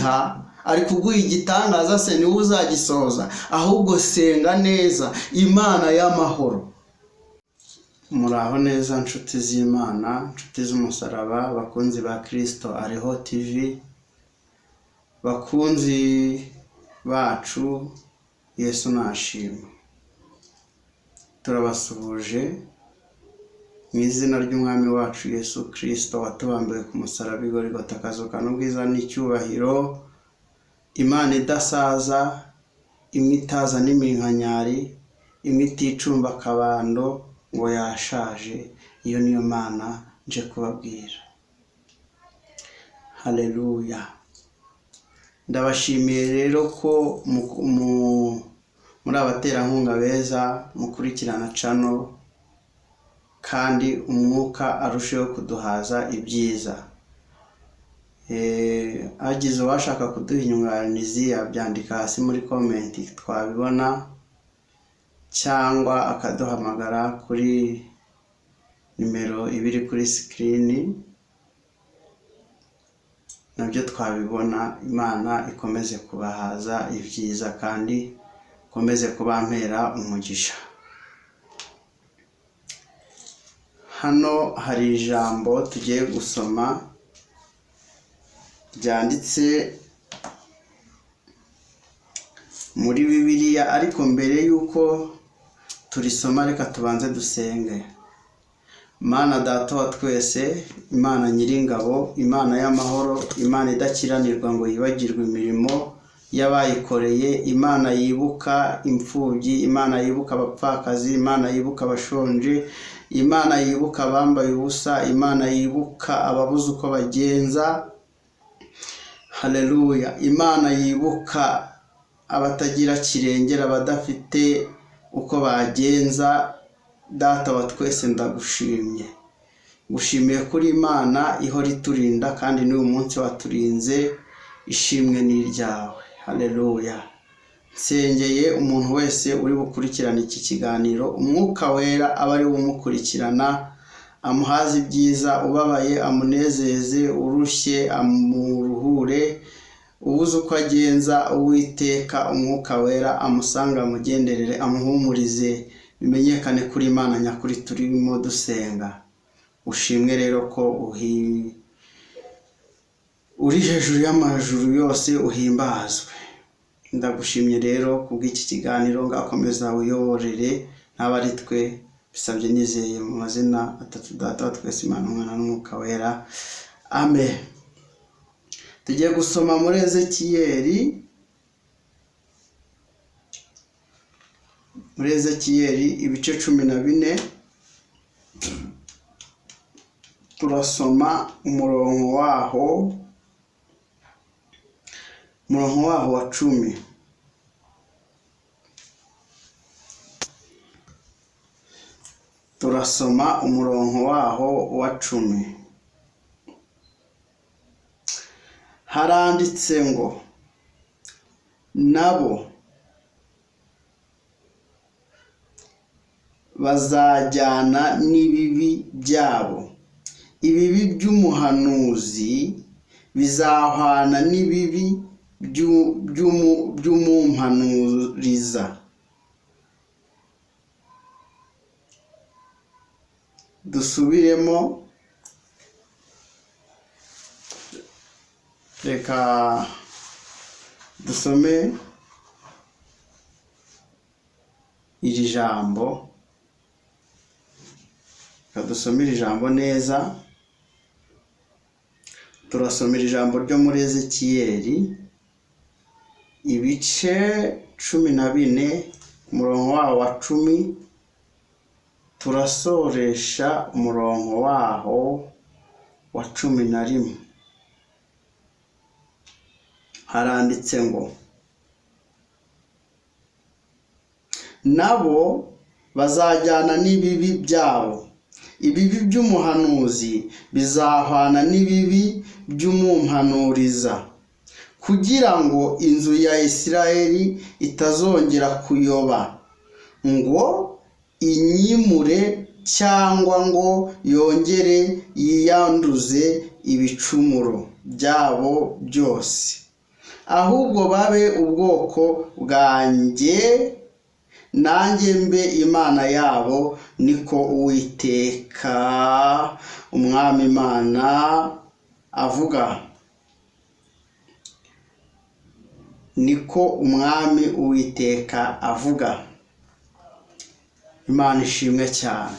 kugiha, ari kuguha igitangaza se niwe uzagisohoza. Ahubwo senga neza, Imana y'amahoro. Muraho neza nshuti z'Imana, nshuti z'umusaraba, bakunzi ba Kristo Ariho TV, bakunzi bacu, Yesu nashimwe. Turabasuhuje mu izina ry'umwami wacu Yesu Kristo watubambiwe ku musaraba i Golgotha, akazuka n'ubwiza n'icyubahiro. Imana idasaza, imwe itaza n'iminkanyari, imwe iticumba akabando ngo yashaje, iyo niyo Mana nje kubabwira. Haleluya. Ndabashimiye rero ko muri abaterankunga beza mukurikirana channel, kandi umwuka arusheho kuduhaza ibyiza. Agize uwashaka kuduha inyunganizi yabyandika hasi muri comment twabibona, cyangwa akaduhamagara kuri nimero ibiri kuri screen, nabyo twabibona. Imana ikomeze kubahaza ibyiza kandi ikomeze kubampera umugisha. Hano hari ijambo tugiye gusoma ryanditse muri Bibiliya, ariko mbere yuko turisoma reka tubanze dusenge. Mana Data wa twese, Imana Nyiringabo, Imana y'amahoro, Imana idakiranirwa ngo yibagirwe imirimo y'abayikoreye, Imana yibuka imfubyi, Imana yibuka abapfakazi, Imana yibuka abashonje, Imana yibuka abambaye ubusa, Imana yibuka ababuze uko bagenza. Haleluya. Imana yibuka abatagira kirengera, abadafite uko bagenza. Data wa twese ndagushimye, gushimiye kuri Imana ihora iturinda, kandi n'uyu munsi waturinze, ishimwe ni iryawe. Haleluya. Nsengeye umuntu wese uri bukurikirana iki kiganiro, umwuka wera aba ari umukurikirana, amuhaze ibyiza, ubabaye amunezeze, urushye amuruhure, ubuze uko agenza Uwiteka umwuka wera amusanga amugenderere, amuhumurize, bimenyekane kuri Imana nyakuri turimo dusenga. Ushimwe rero ko uri hejuru y'amajuru yose, uhimbazwe. Ndagushimye rero kubw'iki kiganiro, ngakomeza uyoborere n'abari twe, bisabye nizeye mu mazina atatu Data wa twese, Imana, Umwana n'Umwuka wera. Amen. Tugiye gusoma muri Ezekiyeli ibice 14. Turasoma umurongo waho wa 10. Turasoma umurongo waho wa 10. Haranditse ngo, nabo bazajyana n'ibibi byabo. Ibibi by'umuhanuzi bizahwana n'ibibi by'umumpanuriza. Dusubiremo, reka dusome iri jambo, dusomera ijambo neza. Turasomera ijambo ryo muri Ezekiyeli ibice 14 umurongo waho wa 10, turasoresha umurongo waho wa 11. Haranditse ngo, nabo bazajyana n'ibibi byabo. Ibibi by'umuhanuzi bizahwana n'ibibi by'umumpanuriza, kugira ngo inzu ya Isirayeli itazongera kuyoba, ngo inyimure cyangwa ngo yongere yiyanduze ibicumuro byabo byose. ahubwo babe ubwoko bwanjye nanjye mbe Imana yabo, niko Uwiteka umwami Imana avuga. Niko umwami Uwiteka avuga. Imana ishimwe cyane.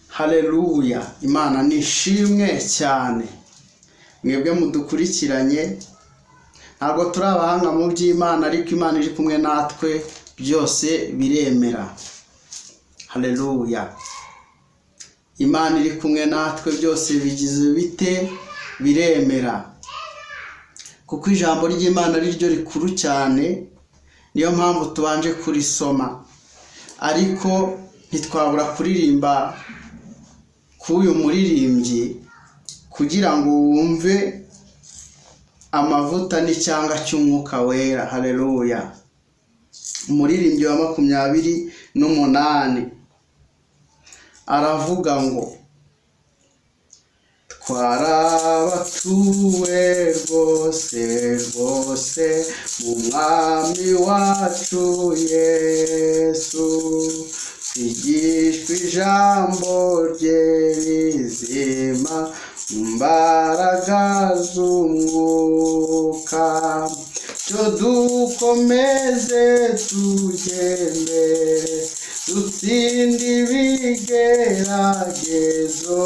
Haleluya. Imana nishimwe cyane. Mwebwe mudukurikiranye, ntabwo turi abahanga mu by'Imana, ariko Imana iri kumwe natwe, byose biremera. Haleluya. Imana iri kumwe natwe, byose bigize bite? Biremera. Kuko ijambo ry'Imana ari ryo rikuru cyane, niyo mpamvu tubanje kurisoma. Ariko ntitwabura kuririmba k'uyu muririmbyi kugira ngo wumve amavuta n'icyanga cy'umwuka wera. Haleluya. Umuririmbyi wa 28 aravuga ngo twarabatuwe rwose rwose mu mwami wacu Yesu, twigishwa ijambo rye rizima mu mbaraga z'umwuka, cyo dukomeze tugendere dutsinde ibigeragezo,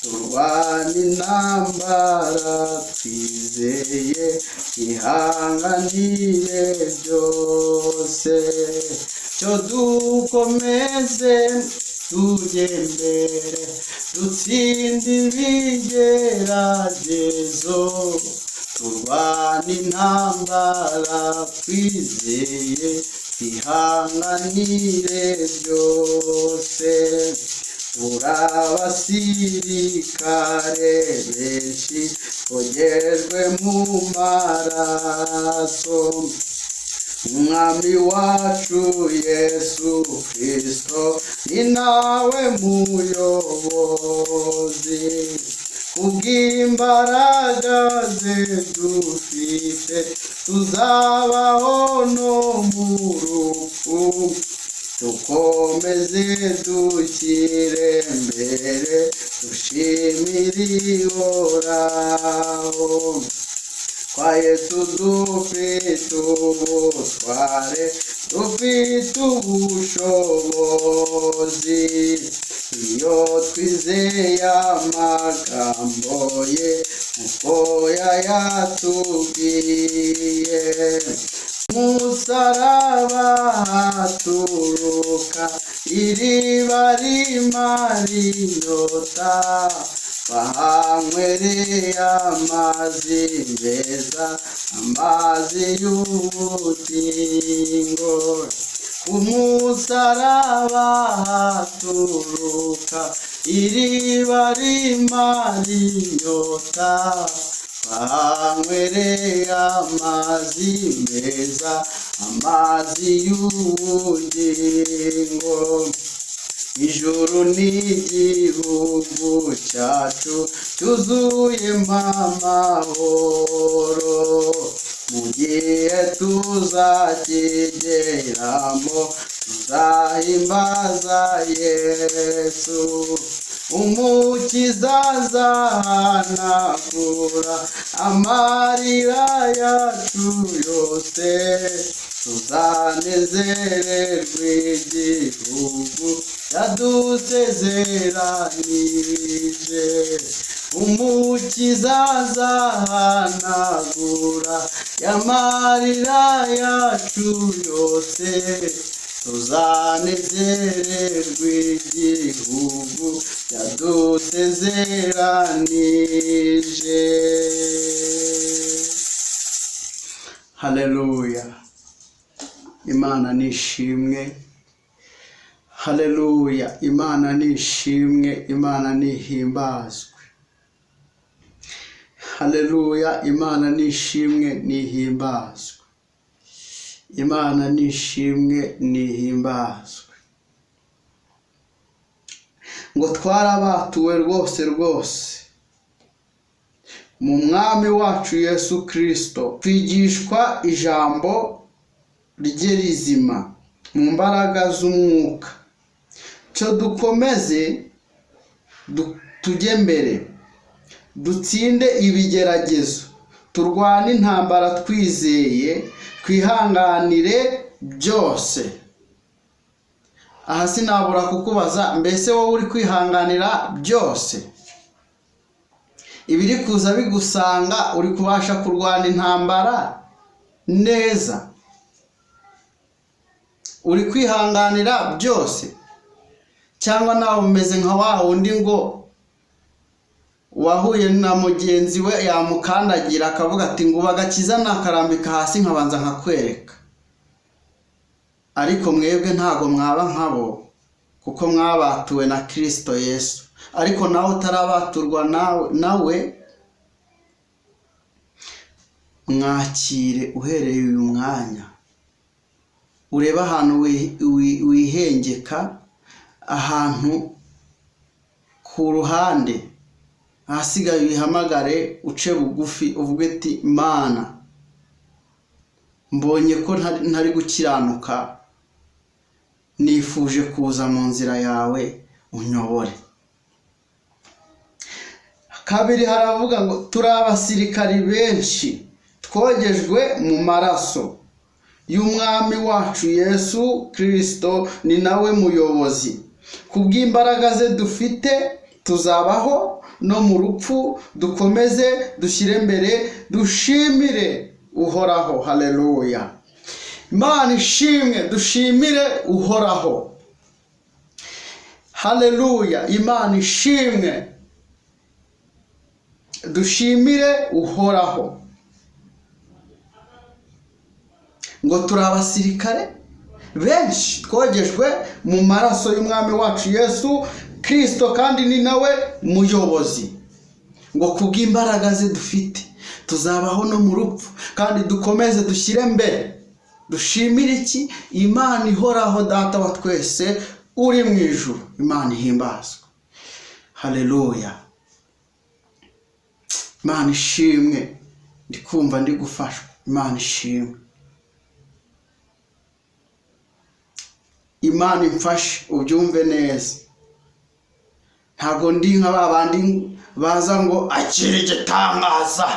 turwane intambara twizeye, twihanganire byose, cyo dukomeze tugendere dutsinde ibigeragezo, turwane intambara twizeye, twihanganire byose. Turabasirikare benshi twogejwe mu maraso, umwami wacu Yesu Kristo ni nawe muyobozi, kubw'imbaraga ze dufite tuzabaho no mu rupfu, dukomeze dushyire mbere dushimire Uhoraho. Kwa Yesu dufite ubutware, dufite ubushobozi, iyo twizeye amagambo ye uko yayatubwiye. Umusaraba haturuka iriba rimara inyota, bahanywereye amazi meza, amazi y'ubugingo. Umusaraba haturuka iriba rimara inyota, bahanywereye amazi meza, amazi y'ubugingo. Ijuru n'igihugu cyacu cyuzuyemo amahoro, mu gihe tuzakigeramo tuzahimbaza Yesu. Umukiza azahanagura amarira yacu yose, tuzanezererwe igihugu yadusezeranije. Umukiza azahanagura amarira yacu yose, tuzanezererwe igihugu yadusezeranije. Haleluya. Imana nishimwe. Haleluya. Imana nishimwe, Imana nihimbazwe. Haleluya. Imana nishimwe, nihimbazwe. Imana nishimwe, nihimbazwe. Ngo twarabatuwe rwose rwose mu mwami wacu Yesu Kristo, twigishwa ijambo rye rizima mu mbaraga z'umwuka. Cyo dukomeze tujye mbere, dutsinde ibigeragezo, turwane intambara twizeye, twihanganire byose. Aha sinabura kukubaza, mbese wowe uri kwihanganira byose? Ibiri kuza bigusanga uri kubasha kurwana intambara neza? Uri kwihanganira byose? Cyangwa nawe umeze nka wa wundi ngo wahuye na mugenzi we yamukandagira akavuga ati ngo bagakiza nakarambika hasi nkabanza nkakwereka? Ariko mwebwe ntago mwaba nkabo, kuko mwabatuwe na Kristo Yesu. Ariko nawe utarabaturwa nawe mwakire uhereye uyu mwanya. Ureba ahantu wihengeka, ahantu ku ruhande ahasigaye wihamagare, uce bugufi uvuge ati Mana, mbonye ko ntari gukiranuka, nifuje kuza mu nzira yawe, unyobore. Kabiri haravuga ngo turi abasirikari benshi twogejwe mu maraso y'umwami wacu Yesu Kristo, ni nawe muyobozi. Kubw'imbaraga ze dufite tuzabaho no mu rupfu, dukomeze dushyire mbere, dushimire uhoraho. Haleluya. Imana ishimwe, dushimire uhoraho. Haleluya. Imana ishimwe, dushimire uhoraho. Ngo turi abasirikare benshi twogejwe mu maraso y'umwami wacu Yesu Kristo, kandi ni nawe muyobozi. Ngo kubw'imbaraga ze dufite tuzabaho no mu rupfu, kandi dukomeze dushyire mbere, dushimire iki? Imana ihoraho, data wa twese uri mu ijuru. Imana ihimbazwe. Haleluya. Imana ishimwe, ndikumva ndi gufashwa. Imana ishimwe. Imana imfashe ubyumve neza. Ntago ndi nka babandi baza ngo akiri igitangaza,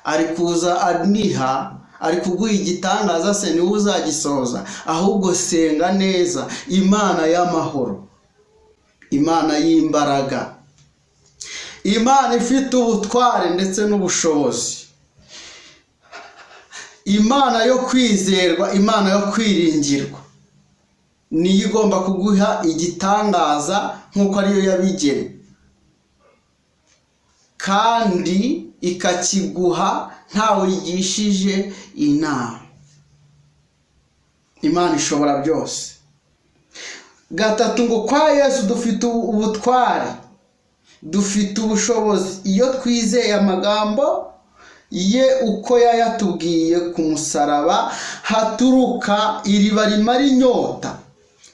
ari kuza aniha, ari kuguha igitangaza, se niwe uzagisoza. Ahubwo senga neza. Imana y'amahoro, Imana y'imbaraga, Imana ifite ubutware ndetse n'ubushobozi, Imana yo kwizerwa, Imana yo kwiringirwa, niyo igomba kuguha igitangaza nk'uko ariyo yabigennye, kandi ikakiguha ntawe yigishije inama. Imana ishobora byose. Gatatu, ngo kwa Yesu dufite ubutware, dufite ubushobozi iyo twizeye amagambo ye uko yayatubwiye ku musaraba, haturuka iriba rimara inyota.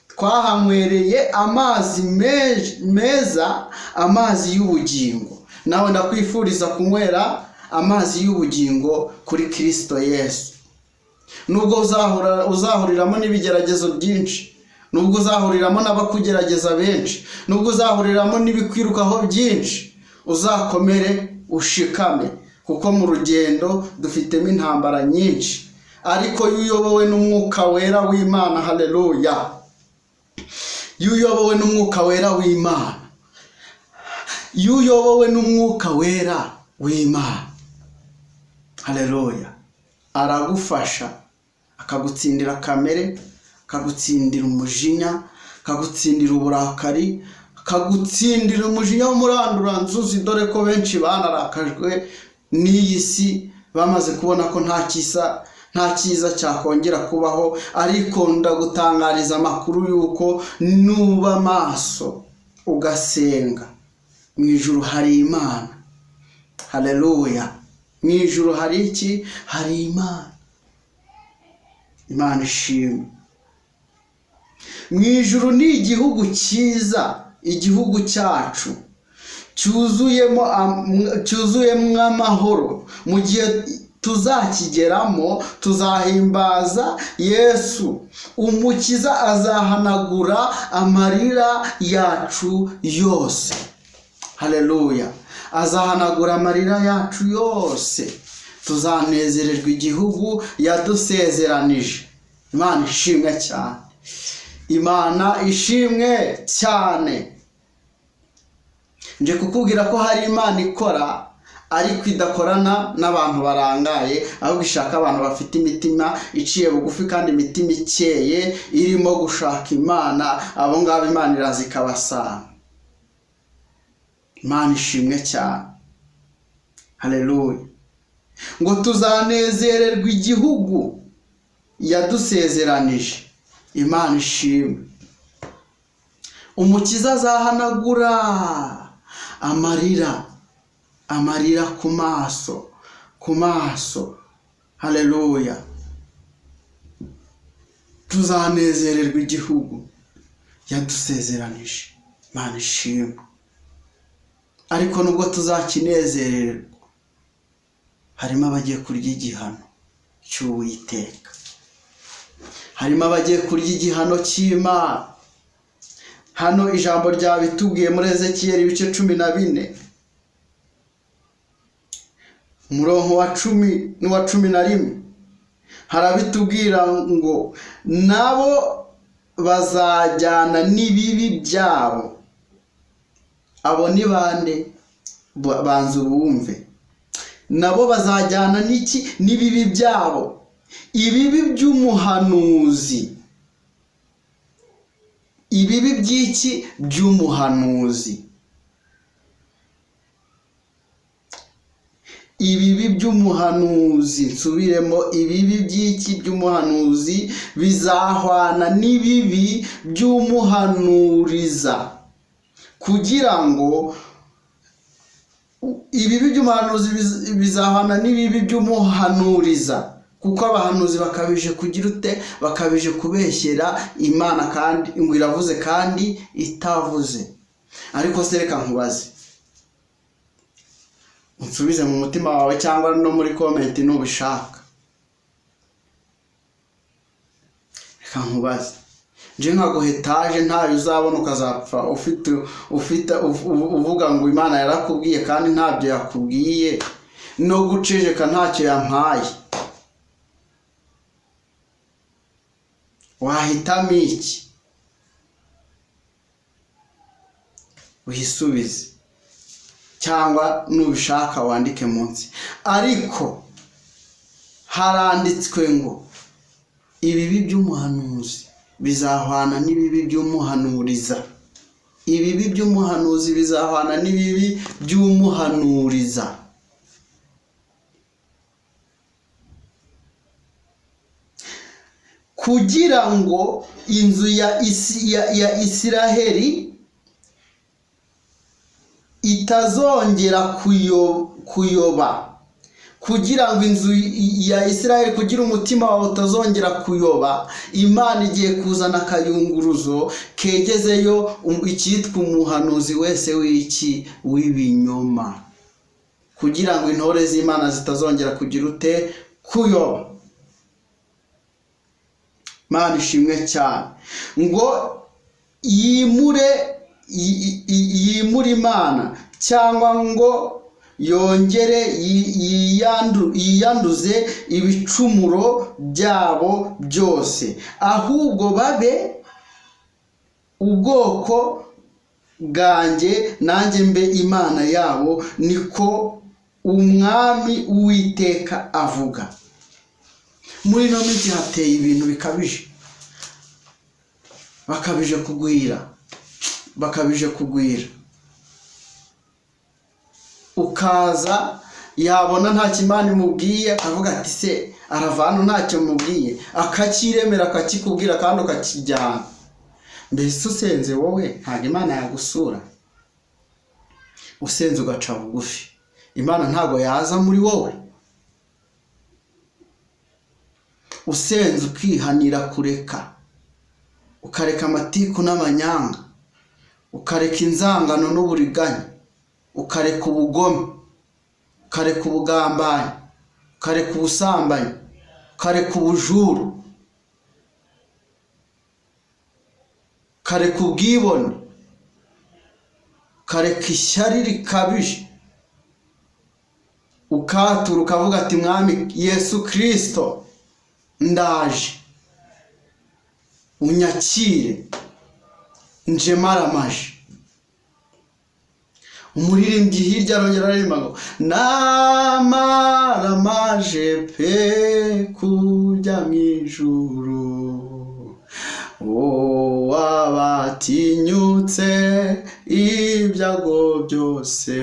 Twahanywereye amazi meza, amazi y'ubugingo. Nawe ndakwifuriza kunywera amazi y'ubugingo kuri Kristo Yesu. Nubwo uzahuriramo n'ibigeragezo byinshi, nubwo uzahuriramo n'abakugerageza benshi, nubwo uzahuriramo n'ibikwirukaho byinshi, uzakomere ushikame, kuko mu rugendo dufitemo intambara nyinshi. Ariko iyo uyobowe n'umwuka wera w'Imana, haleluya, iyo uyobowe n'umwuka wera w'Imana, iyo uyobowe n'umwuka wera w'Imana, haleluya, aragufasha akagutsindira kamere, akagutsindira umujinya, akagutsindira uburakari, akagutsindira umujinya w'umuranduranzuzi. Dore ko benshi banarakajwe n'iyi si, bamaze kubona ko nta cyiza cyakongera kubaho. Ariko ndagutangariza amakuru yuko nuba maso ugasenga, mu ijuru hari Imana. Haleluya. Mu ijuru hari iki? Hari Imana. Imana ishimwe. Mu ijuru ni igihugu cyiza, igihugu cyacu cyuzuyemo amahoro. Mu gihe tuzakigeramo tuzahimbaza Yesu. Umukiza azahanagura amarira yacu yose. Haleluya. Azahanagura amarira yacu yose. Tuzanezererwa igihugu yadusezeranije. Imana ishimwe cyane. Imana ishimwe cyane. Nje kukubwira ko hari Imana ikora, ariko idakorana n'abantu barangaye, ahubwo ishaka abantu bafite imitima iciye bugufi kandi imitima ikeye irimo gushaka Imana. Abo ngabo Imana iraza ikabasanga. Imana ishimwe cyane. Haleluya. Ngo tuzanezererwa igihugu yadusezeranije. Imana ishimwe. Umukiza azahanagura amarira ku maso. Haleluya. Tuzanezererwa igihugu yadusezeranije. Imana ishimwe. Ariko nubwo tuzakinezererwa, harimo abagiye kurya igihano cy'Uwiteka. Harimo abagiye kurya igihano cy'Imana. Hano ijambo ryabitubwiye muri Ezekiyeli ibice 14, umurongo wa 10 n'uwa 11. Harabitubwira ngo nabo bazajyana n'ibibi byabo. Abo ni bande? Banza ubumve. Nabo bazajyana n'iki? N'ibibi byabo. Ibibi by'umuhanuzi. Ibibi by'iki? By'umuhanuzi. Ibibi by'umuhanuzi. Nsubiremo, ibibi by'iki? By'umuhanuzi bizahwana n'ibibi by'umuhanuriza, kugira ngo ibibi by'umuhanuzi bizahwana n'ibibi by'umuhanuriza, kuko abahanuzi bakabije kugira ute? Bakabije kubeshyera Imana, kandi ngo iravuze kandi itavuze. Ariko se reka nkubaze, unsubize mu mutima wawe cyangwa no muri comment nubishaka. Reka nkubaze, nje nkaguhetaje ntayo uzabona ukazapfa ufite uvuga ngo Imana yarakubwiye kandi ntabyo yakubwiye, no guceceka ntacyo yampaye. Wahitamo iki? Uhisubize, cyangwa nubishaka wandike munsi. Ariko haranditswe ngo ibibi by'umuhanuzi bizahwana n'ibibi by'umuhanuriza. Ibibi by'umuhanuzi bizahwana n'ibibi by'umuhanuriza. Kugira ngo inzu ya Isiraheli itazongera kuyoba. Kugira ngo inzu ya Isiraheli, kugira umutima wawe utazongera kuyoba, Imana igiye kuzana akayunguruzo kegezeyo icyitwa umuhanuzi wese w'ibinyoma, kugira ngo intore z'Imana zitazongera kugira ute? Kuyoba. Imana ishimwe cyane. Ngo yimure Imana, cyangwa ngo yongere yiyanduze ibicumuro byabo byose, ahubwo babe ubwoko bwanjye nanjye mbe Imana yabo, niko Umwami Uwiteka avuga. Muri no minsi hateye ibintu bikabije. Bakabije kugwira. Ukaza yabona nta kimana imubwiye, akavuga ati se aravana ntacyo mubwiye, akakiremera akakikubwira kandi ukakijyana. Mbese usenze wowe ntabwo Imana yagusura? Usenze ugaca bugufi, Imana ntabwo yaza muri wowe? Usenze ukihanira kureka, ukareka amatiku n'amanyanga, ukareka inzangano n'uburiganya, ukareka ubugome, ukareka ubugambanyi, ukareka ubusambanyi, ukareka ubujuru, ukareka ubwibone, ukareka ishyari rikabije, ukatura ukavuga ati mwami Yesu Kristo ndaje unyakire nje maramaje. Umuririmbyi hirya arongera aririmba ngo namaramaje pe kujya mu ijuru, wabatinyutse ibyago byose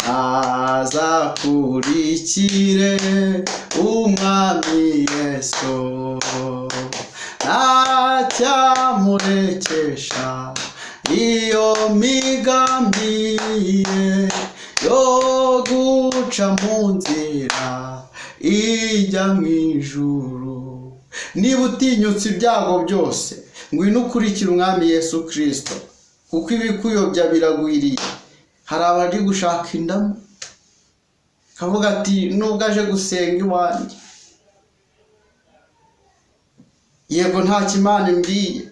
azakurikire umwami Yesu, ntacyamurekesha iyo migambi ye yo guca mu nzira ijya mu ijuru. Niba utinyutse ibyago byose, ngwino ukurikire umwami Yesu Kristo, kuko ibikuyobya biragwiriye. Hari abari gushaka indamu, kavuga ati nubwo aje gusenga iwanjye, yego nta kimana imbiye,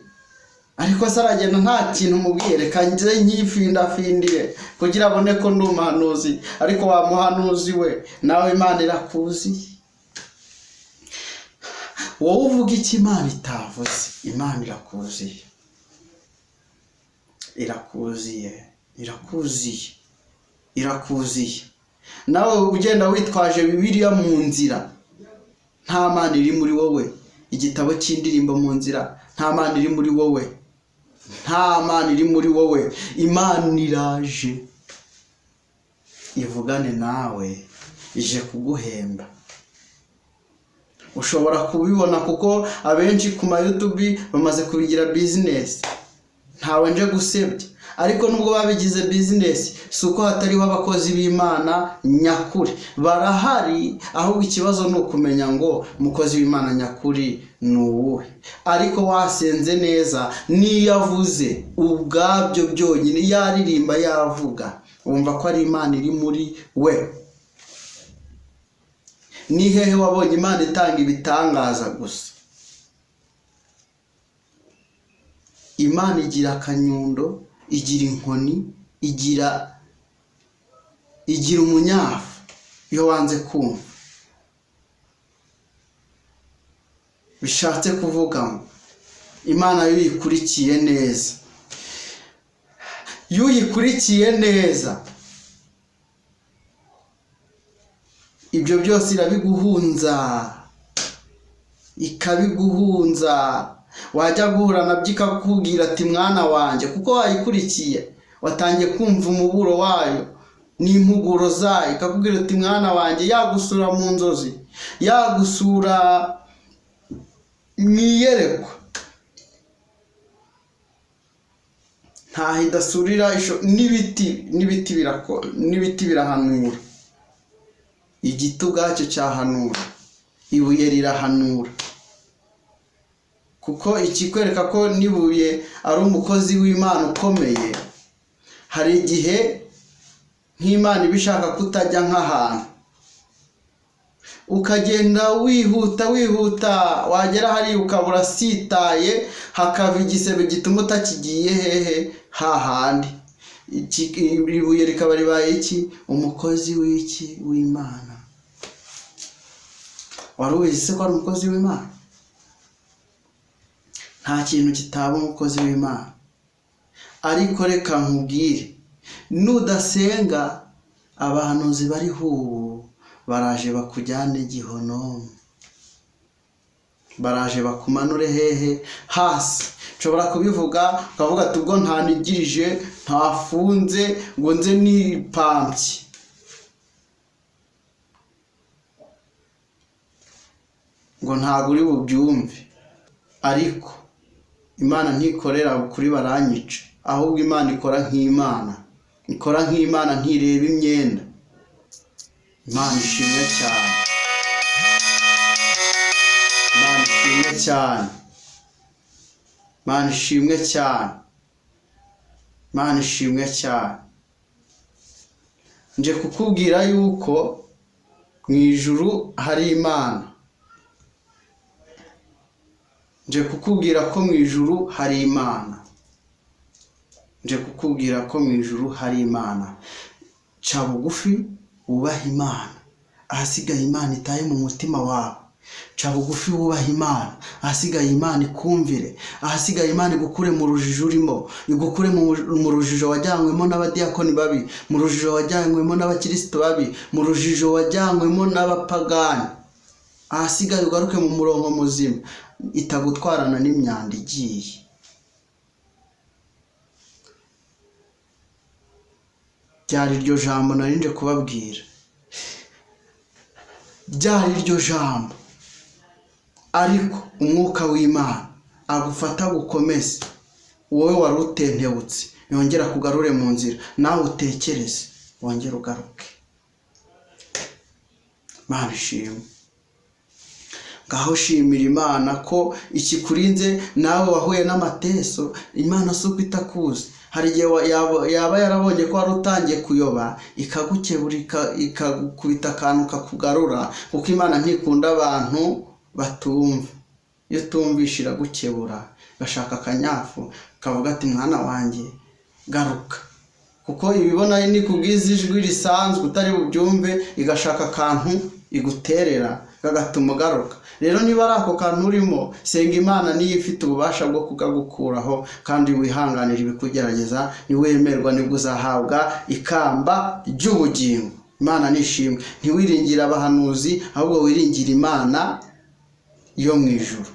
ariko se aragenda nta kintu mubwiye, reka nze nkifindafindire kugira abone ko ndi umuhanuzi. Ariko wa muhanuzi we, nawe Imana irakuzi. Wowe uvuga iki Imana itavuze? Imana irakuziye, irakuziye, irakuziye, irakuziye. Nawe ugenda witwaje Bibiliya mu nzira, nta Mana iri muri wowe. Igitabo cy'indirimbo mu nzira, nta Mana iri muri wowe, nta Mana iri muri wowe. Imana iraje ivugane nawe, ije kuguhemba. Ushobora kubibona kuko abenshi ku ma YouTube bamaze kubigira business. Ntawe nje gusebya, ariko nubwo babigize business, suko hatariho abakozi b'Imana nyakuri. Barahari, ahubwo ikibazo ni ukumenya ngo umukozi w'Imana nyakuri ni uwuhe. Ariko wasenze neza, niyavuze ubwabyo byonyine, yaririmba yavuga, wumva ko ari Imana iri muri we. Ni hehe wabonye Imana itanga ibitangaza gusa? Imana igira akanyundo, igira inkoni, igira umunyafu iyo wanze kumva. Bishatse kuvuga ngo Imana iyo uyikurikiye neza, iyo uyikurikiye neza, ibyo byose irabiguhunza, ikabiguhunza. Wajya guhura nabyo ikakubwira ati mwana wanjye, kuko wayikurikiye, watangiye kumva umuburo wayo n'impuguro zayo, ikakubwira ati mwana wanjye, yagusura mu nzozi, yagusura mwiyerekwa, ntaho idasurira. n'ibiti birahanura, igiti ubwacyo cyahanura, ibuye rirahanura. Kuko ikikwereka ko nibuye ari umukozi w'Imana ukomeye, hari igihe nk'Imana ibishaka kutajya nk'ahantu, ukagenda wihuta, wagera hari ukabura sitaye, hakava igisebe gituma utakigiye hehe hahandi. Ibuye rikaba ribaye iki? Umukozi w'Imana. Wari ubizi se ko ari umukozi w'Imana? Nta kintu kitaba umukozi w'Imana. Ariko reka nkubwire, nudasenga, abahanuzi bariho ubu baraje bakujyane Gihonomu, baraje bakumanure hehe hasi. Nshobora kubivuga ukavuga ati ubwo ntanigirije, ntafunze, ngo nze nipampye. Ngo ntabwo uri bubyumve. Ariko Imana ntikorera kuri baranyica, ahubwo Imana ikora nk'Imana, ikora nk'Imana, ntireba imyenda. Imana ishimwe cyane, Imana ishimwe cyane, Imana ishimwe cyane, Imana ishimwe cyane. nje kukubwira yuko mu ijuru hari Imana. Nje kukubwira ko mu ijuru hari Imana. Nje kukubwira ko mu ijuru hari Imana. Ca bugufi wubaha Imana, ahasigaye Imana itaye mu mutima wawe. Ca bugufi wubaha Imana, ahasigaye Imana ikumvire, ahasigaye Imana igukure mu rujijo urimo, igukure mu rujijo wajyanywemo n'abadiyakoni babi, mu rujijo wajyanywemo n'abakristo babi, mu rujijo wajyanywemo n'abapagani. Ahasigaye ugaruke mu murongo muzima, itagutwarana n'imyanda igiye. Ryari iryo jambo narinje kubabwira, ryari iryo jambo, ariko umwuka w'Imana agufata gukomeze wowe wari utentebutse, yongera kugarure mu nzira, nawe utekereze wongera ugaruke. Mana ishimwe. Ngaho shimira Imana ko ikikurinze nawe wahuye n'amateso. Imana suko itakuzi, hari igihe yaba yarabonye ko wari utangiye kuyoba, ikagukebura, ikagukubita akantu kakugarura, kuko Imana ntikunda abantu batumva. Iyo tumvisha iragukebura, gashaka akanyafu kavuga ati mwana wanjye garuka, kuko ibibona ni kubwiza ijwi risanzwe utari bubyumve, igashaka akantu iguterera kagatuma ugaruka. Rero niba ari ako kantu urimo, senga Imana niyo ifite ububasha bwo kugukuraho, kandi wihanganira ibikugerageza, niwemerwa nibwo uzahabwa ikamba ry'ubugingo. Imana nishimwe. Ntiwiringire abahanuzi, ahubwo wiringire Imana yo mu ijuru.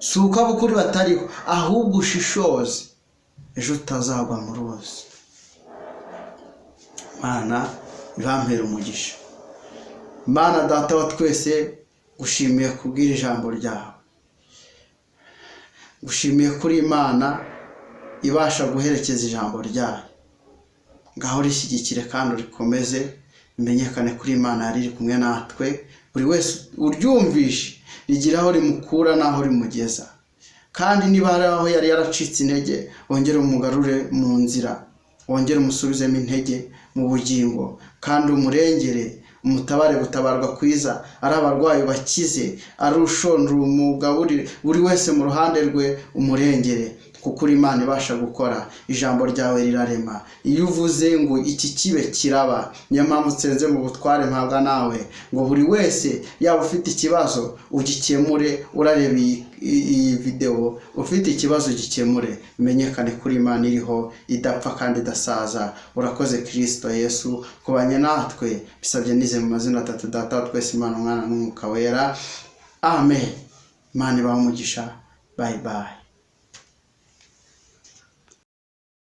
Si uko abukuri batariho, ahubwo ushishoze, ejo utazagwa mu ruzi. Imana ibampera umugisha. Mana Data wa twese, gushimiye kubwira ijambo ryawe. Gushimiye kuri Imana ibasha guherekeza ijambo ryawe. Ngaho rishyigikire kandi urikomeze, imenyekane kuri Imana yari iri kumwe natwe. Buri wese uryumvishe rigira aho rimukura n'aho rimugeza. Kandi niba hari aho yari yaracitse intege, wongere umugarure mu nzira, wongere umusubizemo intege mu bugingo, kandi umurengere, umutabare gutabarwa kwiza. Ari abarwayi bakize, ari ushonje umugaburire, buri wese mu ruhande rwe umurengere, kuko uri Imana ibasha gukora. Ijambo ryawe rirarema. Iyo uvuze ngo iki kibe kiraba, niyo mpamvu utsenze mu butware mpabwa nawe, ngo buri wese yaba ufite ikibazo ugikemure. Urareba iyi video, ufite ikibazo gikemure, menyekane kuri Imana iriho, idapfa kandi idasaza. Urakoze Kristo Yesu kubanye natwe, bisabye nize mu mazina atatu, Data wa twese, Imana, Umwana n'Umwuka wera. Amen. Imana ibahe umugisha. Bye bye.